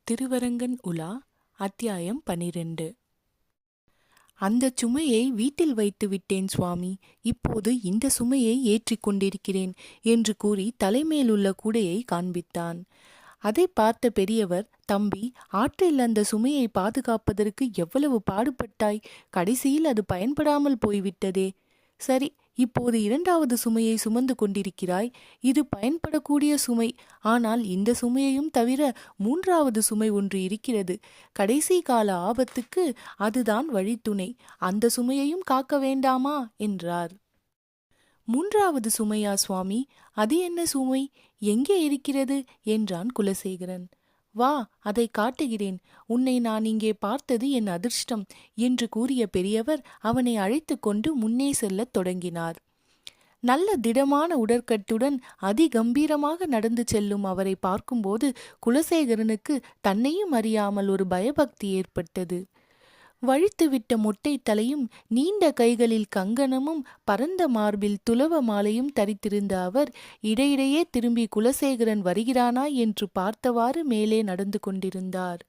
திருவரங்கன் உலா அத்தியாயம் 12. அந்த சுமையை வீட்டில் வைத்து விட்டேன் சுவாமி, இப்போது இந்த சுமையை ஏற்றிக் கொண்டிருக்கிறேன் என்று கூறி தலைமேலுள்ள கூடையை காண்பித்தான். அதை பார்த்த பெரியவர், தம்பி, ஆற்றில் அந்த சுமையை பாதுகாப்பதற்கு எவ்வளவு பாடுபட்டாய், கடைசியில் அது பயன்படாமல் போய்விட்டதே. சரி, இப்போது இரண்டாவது சுமையை சுமந்து கொண்டிருக்கிறாய். இது பயன்படக்கூடிய சுமை. ஆனால் இந்த சுமையையும் தவிர மூன்றாவது சுமை ஒன்று இருக்கிறது. கடைசி கால ஆபத்துக்கு அதுதான் வழித்துணை. அந்த சுமையையும் காக்க வேண்டாமா என்றார். மூன்றாவது சுமையா சுவாமி? அது என்ன சுமை? எங்கே இருக்கிறது என்றான் குலசேகரன். வா, அதை காட்டுகிறேன். உன்னை நான் இங்கே பார்த்தது என் அதிர்ஷ்டம் என்று கூறிய பெரியவர் அவனை அழைத்து கொண்டு முன்னே செல்லத் தொடங்கினார். நல்ல திடமான உடற்கட்டுடன் அதிகம்பீரமாக நடந்து செல்லும் அவரை பார்க்கும்போது குலசேகரனுக்கு தன்னையும் அறியாமல் ஒரு பயபக்தி ஏற்பட்டது. வழித்துவிட்ட மொட்டை தலையும் நீண்ட கைகளில் கங்கணமும் பரந்த மார்பில் துலவ மாலையும் தரித்திருந்த அவர் இடையிடையே திரும்பி குலசேகரன் வருகிறானா என்று பார்த்தவாறு மேலே நடந்து கொண்டிருந்தார்.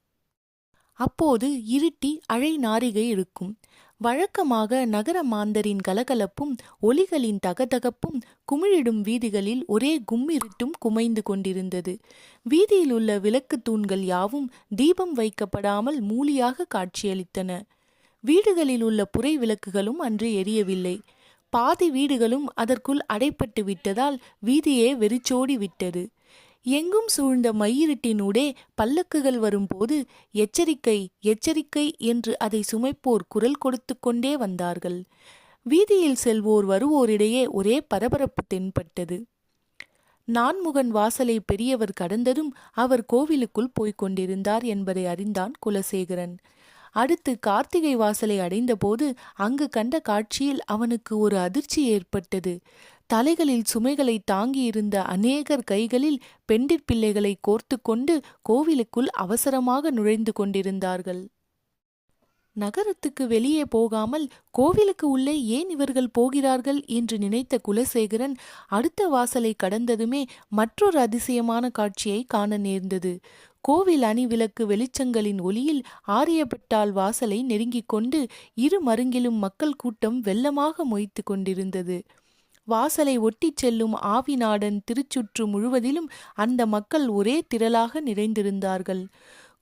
அப்போது இருட்டி அழை நாரிகை இருக்கும். வழக்கமாக நகர மாந்தரின் கலகலப்பும் ஒலிகளின் தகதகப்பும் குமிழிடும் வீதிகளில் ஒரே கும்மிருட்டும் குமைந்து கொண்டிருந்தது. வீதியில் உள்ள விளக்கு தூண்கள் யாவும் தீபம் வைக்கப்படாமல் மூலியாக காட்சியளித்தன. வீடுகளில் உள்ள புரை விளக்குகளும் அன்று எரியவில்லை. பாதி வீடுகளும் அதற்குள் அடைப்பட்டு விட்டதால் வீதியே வெறிச்சோடி விட்டது. எங்கும் சூழ்ந்த மையிருட்டினூடே பல்லக்குகள் வரும்போது எச்சரிக்கை எச்சரிக்கை என்று அதை சுமைப்போர் குரல் கொடுத்து கொண்டே வந்தார்கள். வீதியில் செல்வோர் வருவோரிடையே ஒரே பரபரப்பு தென்பட்டது. நான்முகன் வாசலை பெரியவர் கடந்ததும் அவர் கோவிலுக்குள் போய்க் கொண்டிருந்தார் என்பதை அறிந்தான் குலசேகரன். அடுத்து கார்த்திகை வாசலை அடைந்தபோது அங்கு கண்ட காட்சியில் அவனுக்கு ஒரு அதிர்ச்சி ஏற்பட்டது. தலைகளில் சுமைகளை தாங்கியிருந்த அநேகர் கைகளில் பெண்டிற் பிள்ளைகளை கோர்த்து கொண்டு கோவிலுக்குள் அவசரமாக நுழைந்து கொண்டிருந்தார்கள். நகரத்துக்கு வெளியே போகாமல் கோவிலுக்கு உள்ளே ஏன் இவர்கள் போகிறார்கள் என்று நினைத்த குலசேகரன் அடுத்த வாசலை கடந்ததுமே மற்றொரு அதிசயமான காட்சியை காண நேர்ந்தது. கோவில் அணி விளக்கு வெளிச்சங்களின் ஒளியில் ஆரியப்பட்டால் வாசலை நெருங்கிக் கொண்டு இரு மருங்கிலும் மக்கள் கூட்டம் வெள்ளமாக மொய்த்து கொண்டிருந்தது. வாசலை ஒட்டிச் செல்லும் ஆவிநாடன் திருச்சுற்று முழுவதிலும் அந்த மக்கள் ஒரே திரளாக நிறைந்திருந்தார்கள்.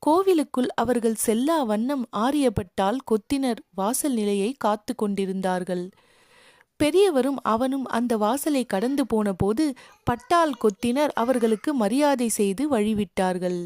கோவிலுக்குள் அவர்கள் செல்லா வண்ணம் ஆரியப்பட்டால் கொத்தினர் வாசல் நிலையை காத்து கொண்டிருந்தார்கள். பெரியவரும் அவனும் அந்த வாசலை கடந்து போன போது பட்டால் கொத்தினர் அவர்களுக்கு மரியாதை செய்து வழிவிட்டார்கள்.